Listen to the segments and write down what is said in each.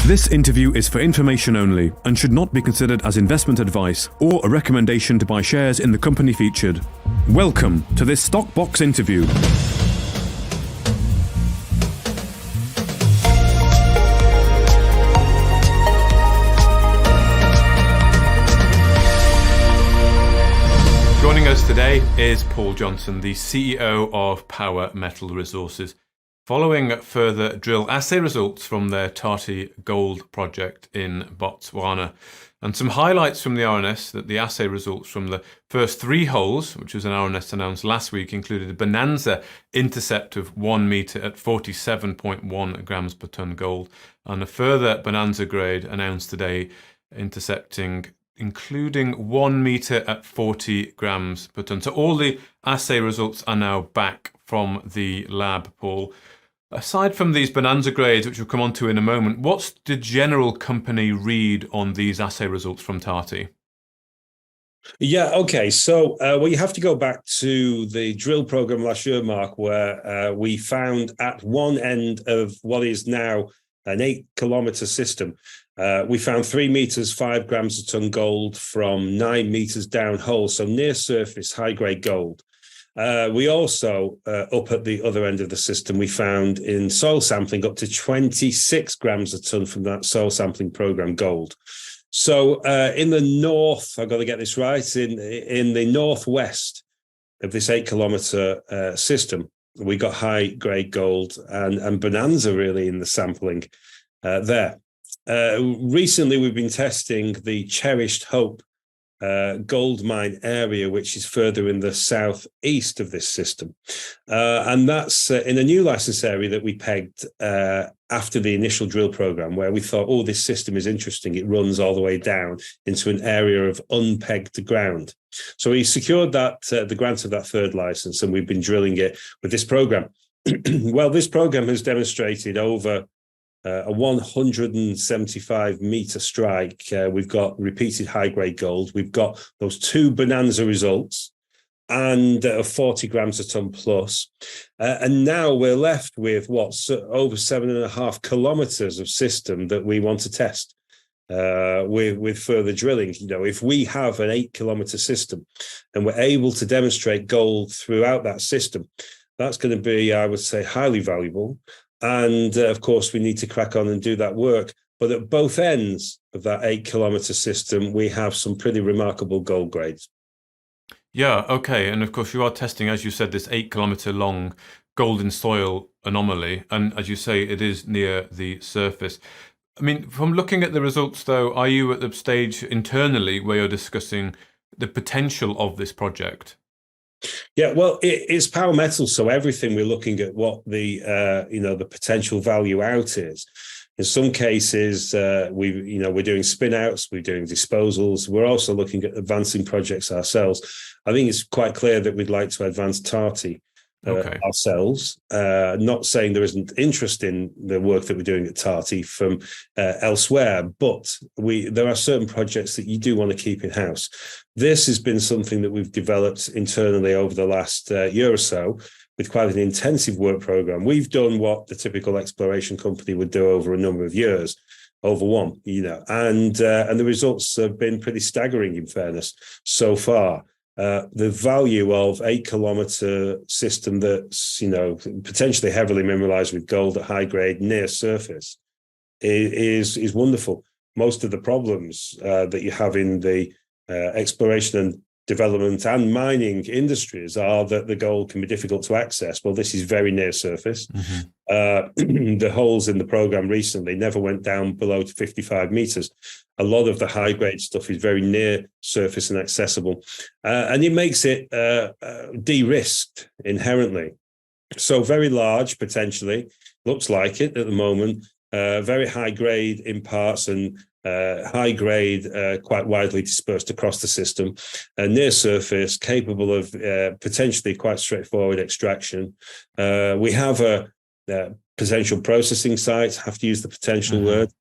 This interview is for information only and should not be considered as investment advice or a recommendation to buy shares in the company featured. Welcome to this Stock Box interview. Joining us today is Paul Johnson, the CEO of Power Metal Resources. Following further drill assay results from their Tati gold project in Botswana, and some highlights from the RNS, that the assay results from the first 3 holes, which was an RNS announced last week, included a Bonanza intercept of 1 metre at 47.1 grams per tonne gold, and a further Bonanza grade announced today including 1 metre at 40 grams per tonne. So all the assay results are now back from the lab, Paul. Aside from these Bonanza grades, which we'll come on to in a moment, what's the general company read on these assay results from Tati? Yeah, okay. So, you have to go back to the drill program last year, Mark, where we found at one end of what is now an 8-kilometre system, we found 3 metres, 5 grams a tonne gold from 9 metres down hole, so near surface, high-grade gold. We also, up at the other end of the system, we found in soil sampling up to 26 grams a tonne from that soil sampling program gold. So in the north, I've got to get this right, in the northwest of this 8-kilometre system, we got high-grade gold and Bonanza really in the sampling there. Recently, we've been testing the Cherished Hope gold mine area, which is further in the southeast of this system. And that's in a new license area that we pegged after the initial drill program, where we thought, oh, this system is interesting. It runs all the way down into an area of unpegged ground. So we secured that the grant of that third license, and we've been drilling it with this program. Well, this program has demonstrated over a 175 metre strike. We've got repeated high-grade gold. We've got those 2 Bonanza results and 40 grams a tonne plus. And now we're left with over 7.5 kilometres of system that we want to test with further drilling. You know, if we have an 8-kilometre system and we're able to demonstrate gold throughout that system, that's going to be, I would say, highly valuable. And of course, we need to crack on and do that work. But at both ends of that 8-kilometre system, we have some pretty remarkable gold grades. Yeah, okay. And of course, you are testing, as you said, this 8-kilometre long gold in soil anomaly. And as you say, it is near the surface. I mean, from looking at the results, though, are you at the stage internally where you're discussing the potential of this project? Yeah, well, it's power metal, so everything we're looking at what the the potential value out is. In some cases, we're doing spin outs, we're doing disposals. We're also looking at advancing projects ourselves. I think it's quite clear that we'd like to advance Tati ourselves. Not saying there isn't interest in the work that we're doing at Tati from elsewhere, but there are certain projects that you do want to keep in house. This has been something that we've developed internally over the last year or so with quite an intensive work program. We've done what the typical exploration company would do over a number of years, over one, and the results have been pretty staggering, in fairness, so far. The value of 8-kilometre system that's, potentially heavily mineralized with gold at high grade near surface is wonderful. Most of the problems that you have in the exploration and development and mining industries are that the gold can be difficult to access. Well, this is very near surface. Mm-hmm. The holes in the program recently never went down below 55 meters. A lot of the high grade stuff is very near surface and accessible, and it makes it de-risked inherently. So very large, potentially, looks like it at the moment, very high grade in parts and high grade, quite widely dispersed across the system, near surface, capable of potentially quite straightforward extraction. We have a potential processing site, have to use the potential word,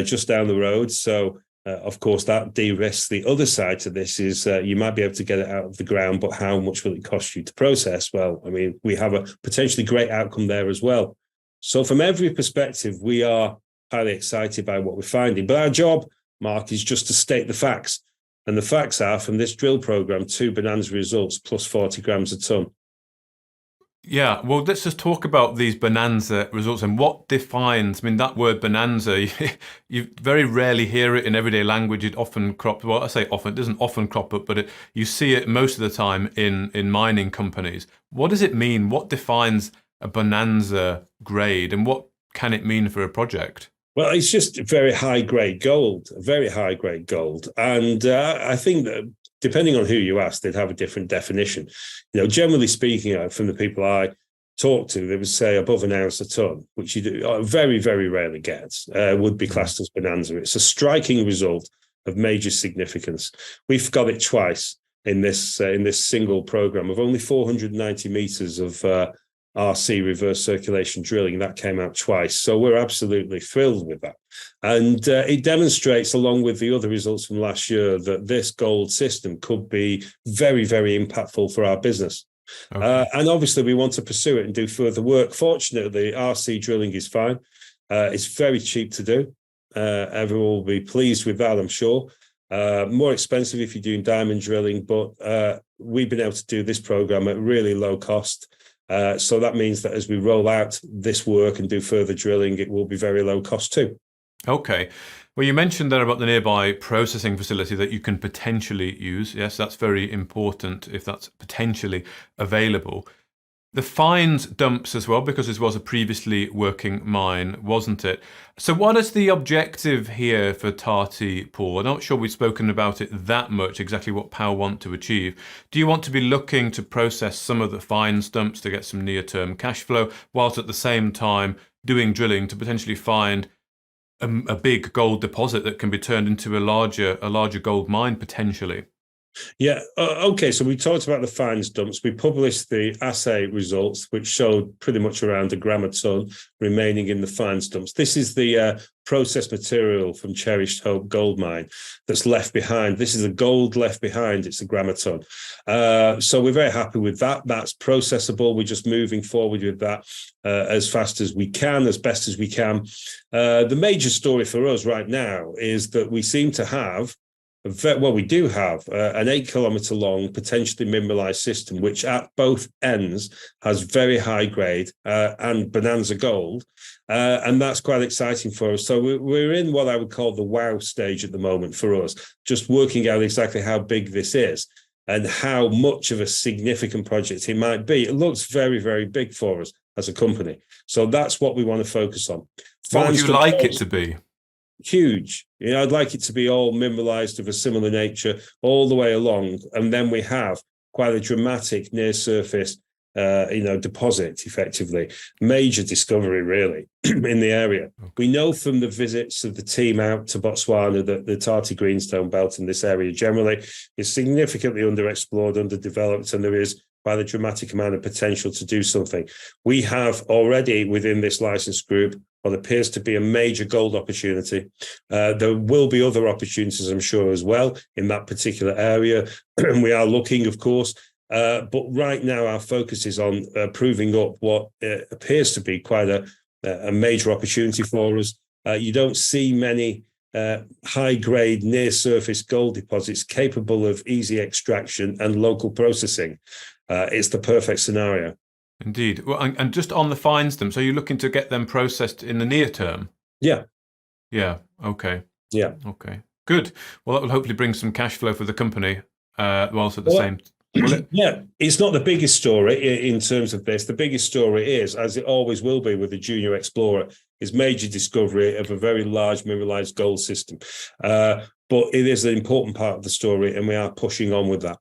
just down the road. So, of course, that de-risks. The other side to this is you might be able to get it out of the ground, but how much will it cost you to process? Well, I mean, we have a potentially great outcome there as well. So from every perspective, we are highly excited by what we're finding. But our job, Mark, is just to state the facts. And the facts are, from this drill program, 2 Bonanza results plus 40 grams a ton. Yeah, well, let's just talk about these Bonanza results and what defines, I mean, that word Bonanza, you very rarely hear it in everyday language. It often crops, well, I say often, it doesn't often crop up, but you see it most of the time in mining companies. What does it mean? What defines a Bonanza grade, and what can it mean for a project? Well, it's just very high-grade gold, very high-grade gold. And I think that depending on who you ask, they'd have a different definition. Generally speaking, from the people I talk to, they would say above an ounce a ton, which you do very, very rarely get, would be classed as Bonanza. It's a striking result of major significance. We've got it twice in this single program of only 490 meters of RC reverse circulation drilling. That came out twice. So we're absolutely thrilled with that. And it demonstrates, along with the other results from last year, that this gold system could be very, very impactful for our business. Okay. And obviously, we want to pursue it and do further work. Fortunately, RC drilling is fine. It's very cheap to do. Everyone will be pleased with that, I'm sure. More expensive if you're doing diamond drilling, but we've been able to do this program at really low cost. So that means that as we roll out this work and do further drilling, it will be very low cost too. Okay. Well, you mentioned there about the nearby processing facility that you can potentially use. Yes, that's very important if that's potentially available. The fines dumps as well, because this was a previously working mine, wasn't it? So what is the objective here for Tati, Paul? I'm not sure we've spoken about it that much, exactly what POW want to achieve. Do you want to be looking to process some of the fines dumps to get some near-term cash flow, whilst at the same time doing drilling to potentially find a big gold deposit that can be turned into a larger gold mine potentially? Yeah. Okay. So we talked about the fines dumps. We published the assay results, which showed pretty much around a gram a ton remaining in the fines dumps. This is the processed material from Cherished Hope gold mine that's left behind. This is the gold left behind. It's a gram a ton. So we're very happy with that. That's processable. We're just moving forward with that as fast as we can, as best as we can. The major story for us right now is that we seem to have we do have an 8-kilometer long, potentially mineralized system, which at both ends has very high grade and Bonanza gold. And that's quite exciting for us. So we're in what I would call the wow stage at the moment for us, just working out exactly how big this is and how much of a significant project it might be. It looks very, very big for us as a company. So that's what we want to focus on. What would you like it to be? Huge. I'd like it to be all mineralized of a similar nature all the way along. And then we have quite a dramatic near surface, deposit effectively. Major discovery, really, in the area. Okay. We know from the visits of the team out to Botswana that the Tati Greenstone Belt in this area generally is significantly underexplored, underdeveloped, and there is quite a dramatic amount of potential to do something. We have already within this license group what appears to be a major gold opportunity. There will be other opportunities, I'm sure, as well in that particular area. We are looking, of course, but right now our focus is on proving up what appears to be quite a major opportunity for us. You don't see many high-grade near-surface gold deposits capable of easy extraction and local processing. It's the perfect scenario. Indeed. Well, and just on the fines dumps, so you're looking to get them processed in the near term? Yeah. Yeah. Okay. Yeah. Okay. Good. Well, that will hopefully bring some cash flow for the company, whilst at the same. Yeah, it's not the biggest story in terms of this. The biggest story is, as it always will be with the junior explorer, is major discovery of a very large mineralized gold system. But it is an important part of the story, and we are pushing on with that.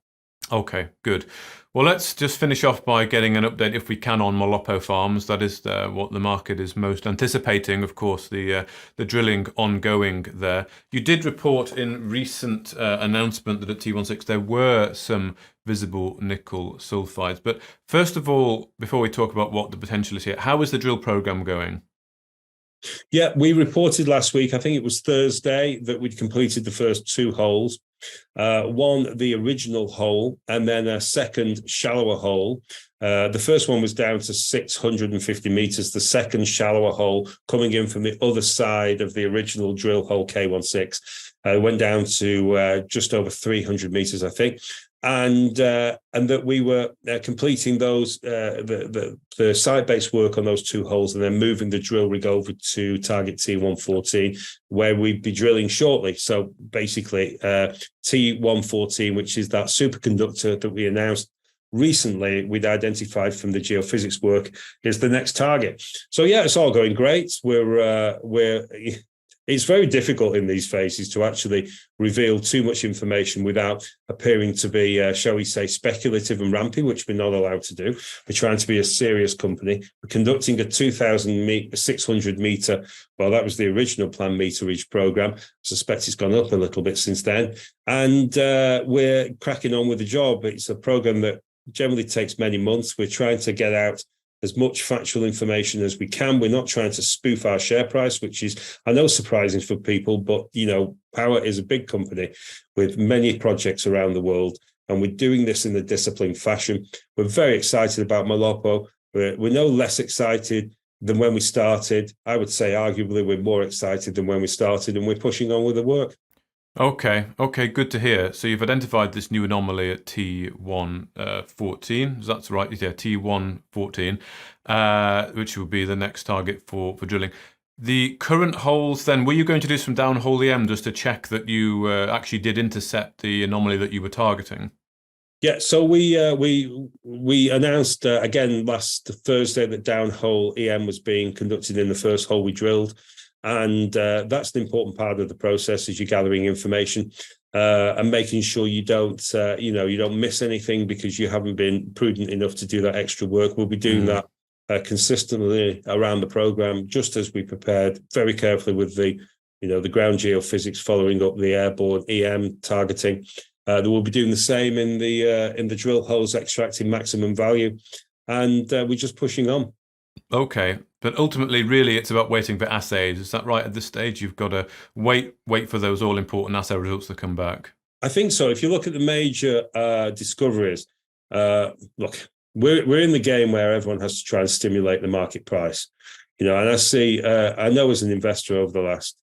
Okay, good. Well, let's just finish off by getting an update, if we can, on Molopo Farms. That is what the market is most anticipating, of course, the drilling ongoing there. You did report in recent announcement that at T16 there were some visible nickel sulfides. But first of all, before we talk about what the potential is here, how is the drill program going? Yeah, we reported last week, I think it was Thursday, that we'd completed the first 2 holes. One, the original hole, and then a second shallower hole. The first one was down to 650 meters. The second shallower hole coming in from the other side of the original drill hole K16 went down to just over 300 meters, I think. And that we were completing those the site-based work on those two holes, and then moving the drill rig over to target T114, where we'd be drilling shortly. So basically, T114, which is that superconductor that we announced recently, we'd identified from the geophysics work, is the next target. So yeah, it's all going great. It's very difficult in these phases to actually reveal too much information without appearing to be, shall we say, speculative and rampy, which we're not allowed to do. We're trying to be a serious company. We're conducting a 2,600 meter, well, that was the original planned meterage program. I suspect it's gone up a little bit since then. And we're cracking on with the job. It's a program that generally takes many months. We're trying to get out as much factual information as we can. We're not trying to spoof our share price, which is, I know, surprising for people, but, you know, Power is a big company with many projects around the world, and we're doing this in a disciplined fashion. We're very excited about Molopo. We're no less excited than when we started. I would say arguably we're more excited than when we started, and we're pushing on with the work. Okay, good to hear. So you've identified this new anomaly at T114. That's right, yeah, T114, which will be the next target for drilling. The current holes, then, were you going to do some downhole EM just to check that you actually did intercept the anomaly that you were targeting? Yeah, so we announced again last Thursday that downhole EM was being conducted in the first hole we drilled. And that's an important part of the process, as you're gathering information and making sure you don't miss anything because you haven't been prudent enough to do that extra work. We'll be doing that consistently around the program, just as we prepared very carefully with the ground geophysics, following up the airborne EM targeting. We'll be doing the same in the drill holes, extracting maximum value, and we're just pushing on. Okay, but ultimately, really, it's about waiting for assays. Is that right? At this stage, you've got to wait for those all-important assay results to come back. I think so. If you look at the major discoveries, look, we're in the game where everyone has to try and stimulate the market price, and I know as an investor over the last,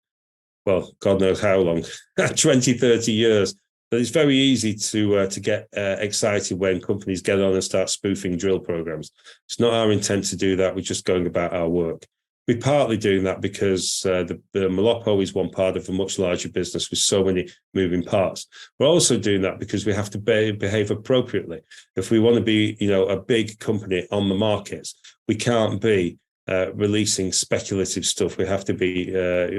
well, God knows how long, 20, 30 years, that it's very easy to get excited when companies get on and start spoofing drill programs. It's not our intent to do that. We're just going about our work. We're partly doing that because the Molopo is one part of a much larger business with so many moving parts. We're also doing that because we have to behave appropriately. If we want to be, a big company on the markets, we can't be releasing speculative stuff. We have to be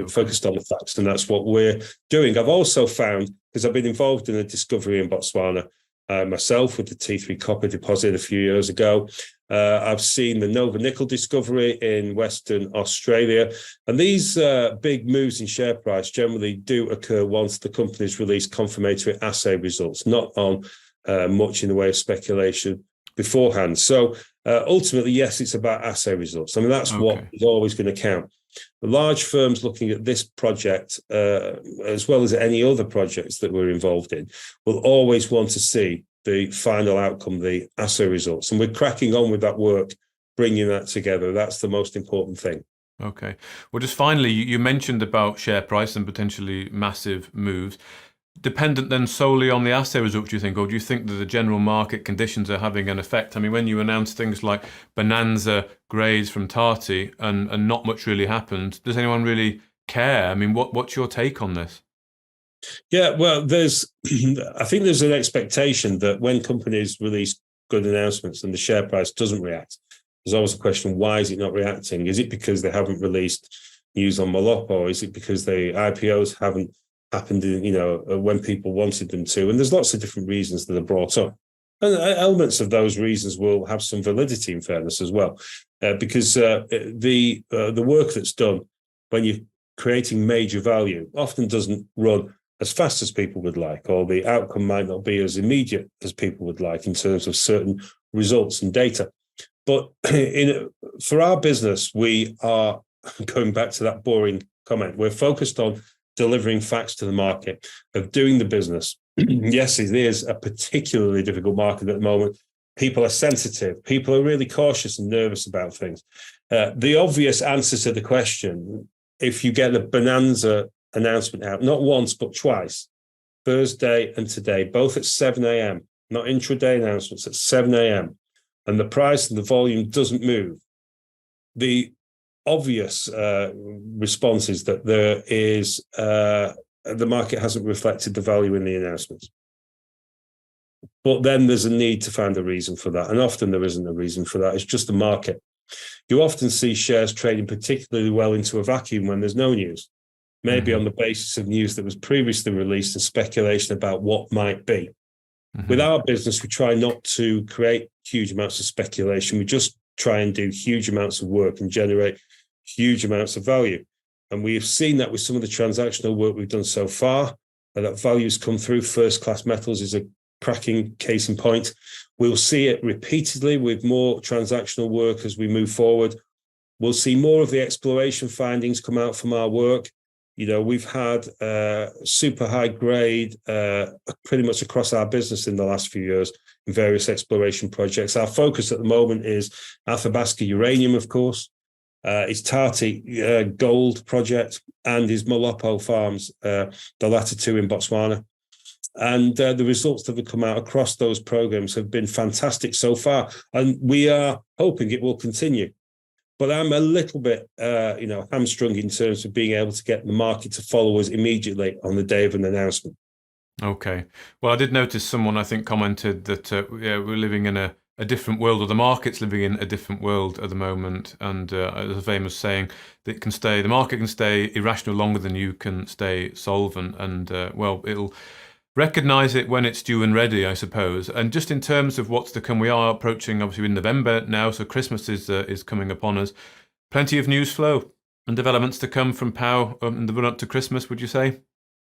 focused on the facts, and that's what we're doing. I've also found, because I've been involved in a discovery in Botswana myself with the T3 copper deposit a few years ago. I've seen the Nova nickel discovery in Western Australia, and these big moves in share price generally do occur once the companies release confirmatory assay results, not on much in the way of speculation beforehand. So ultimately, yes, it's about assay results. I mean, that's what is always going to count. The large firms looking at this project, as well as any other projects that we're involved in, will always want to see the final outcome, the assay results. And we're cracking on with that work, bringing that together. That's the most important thing. Okay. Well, just finally, you mentioned about share price and potentially massive moves. Dependent then solely on the assay results, do you think, or do you think that the general market conditions are having an effect? I mean, when you announce things like Bonanza grades from Tati and not much really happened, does anyone really care? I mean, what's your take on this? Yeah, well, I think there's an expectation that when companies release good announcements and the share price doesn't react, there's always a question, why is it not reacting? Is it because they haven't released news on Molopo, or is it because the IPOs haven't happened when people wanted them to? And there's lots of different reasons that are brought up, and elements of those reasons will have some validity, in fairness, as well, because the work that's done when you're creating major value often doesn't run as fast as people would like, or the outcome might not be as immediate as people would like in terms of certain results and data. But for our business, we are going back to that boring comment. We're focused on delivering facts to the market, of doing the business, Yes, it is a particularly difficult market at the moment. People are sensitive. People are really cautious and nervous about things. The obvious answer to the question, if you get a Bonanza announcement out, not once, but twice, Thursday and today, both at 7 a.m., not intraday announcements, at 7 a.m., and the price and the volume doesn't move, the obvious response is that there is the market hasn't reflected the value in the announcements. But then there's a need to find a reason for that. And often there isn't a reason for that. It's just the market. You often see shares trading particularly well into a vacuum when there's no news, maybe on the basis of news that was previously released and speculation about what might be. With our business, we try not to create huge amounts of speculation. We just try and do huge amounts of work and generate huge amounts of value. And we've seen that with some of the transactional work we've done so far, that value's come through. First Class Metals is a cracking case in point. We'll see it repeatedly with more transactional work as we move forward. We'll see more of the exploration findings come out from our work. You know, we've had super high grade pretty much across our business in the last few years in various exploration projects. Our focus at the moment is Athabasca uranium, of course, his Tati gold project, and his Molopo farms, the latter two in Botswana. And the results that have come out across those programs have been fantastic so far. And we are hoping it will continue. But I'm a little bit, hamstrung in terms of being able to get the market to follow us immediately on the day of an announcement. Okay. Well, I did notice someone, I think, commented that we're living in a different world, or the market's living in a different world at the moment. And there's a famous saying that the market can stay irrational longer than you can stay solvent. And, it'll recognise it when it's due and ready, I suppose. And just in terms of what's to come, we are approaching, obviously, in November now, so Christmas is coming upon us. Plenty of news flow and developments to come from POW in the run-up to Christmas, would you say?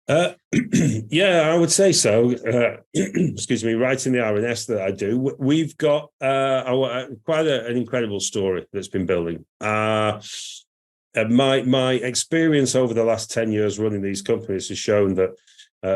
Yeah, I would say so. Excuse me, writing the RNS that I do, we've got quite an incredible story that's been building. My experience over the last 10 years running these companies has shown that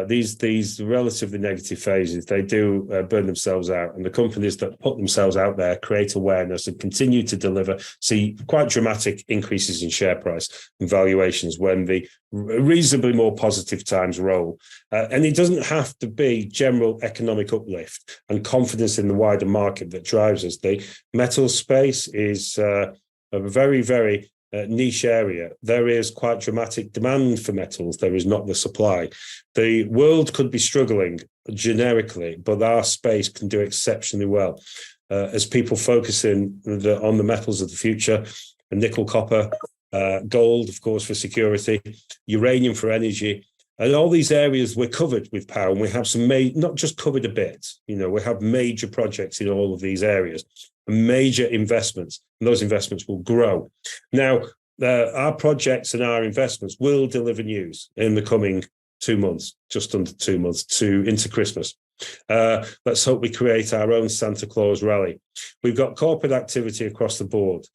these relatively negative phases, they do burn themselves out, and the companies that put themselves out there create awareness and continue to deliver, see quite dramatic increases in share price and valuations when the reasonably more positive times roll. And it doesn't have to be general economic uplift and confidence in the wider market that drives us. The metal space is a very, very niche area. There is quite dramatic demand for metals. There is not the supply. The world could be struggling generically, but our space can do exceptionally well as people focus on the metals of the future, nickel, copper, gold, of course, for security, uranium for energy. And all these areas we're covered with POW, and we have some not just covered a bit, we have major projects in all of these areas, major investments, and those investments will grow. Now, our projects and our investments will deliver news in the coming 2 months, just under 2 months into Christmas. Let's hope we create our own Santa Claus rally. We've got corporate activity across the board.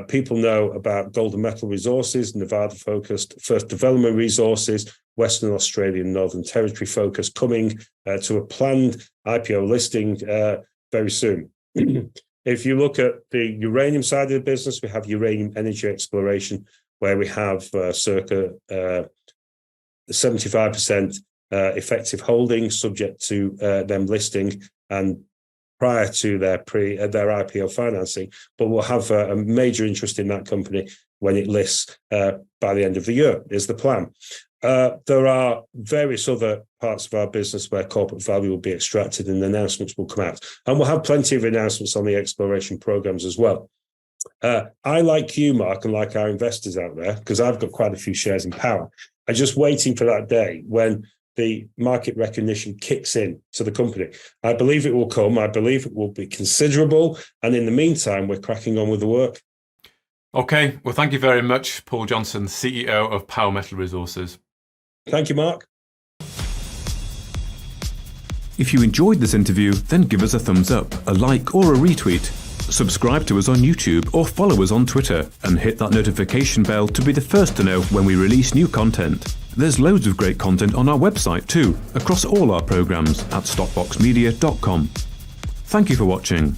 People know about gold and metal resources, Nevada-focused First Development Resources, Western Australian Northern Territory focus, coming to a planned IPO listing very soon. If you look at the uranium side of the business, we have uranium energy exploration, where we have circa 75% effective holding, subject to them listing and prior to their IPO financing. But we'll have a major interest in that company when it lists by the end of the year, is the plan. There are various other parts of our business where corporate value will be extracted and announcements will come out. And we'll have plenty of announcements on the exploration programs as well. I, like you, Mark, and like our investors out there, because I've got quite a few shares in POW, I'm just waiting for that day when the market recognition kicks in to the company. I believe it will come. I believe it will be considerable. And in the meantime, we're cracking on with the work. Okay. Well, thank you very much, Paul Johnson, CEO of POW Metal Resources. Thank you, Mark. If you enjoyed this interview, then give us a thumbs up, a like or a retweet. subscribe to us on YouTube or follow us on Twitter and hit that notification bell to be the first to know when we release new content. There's loads of great content on our website too, across all our programmes at stockboxmedia.com. Thank you for watching.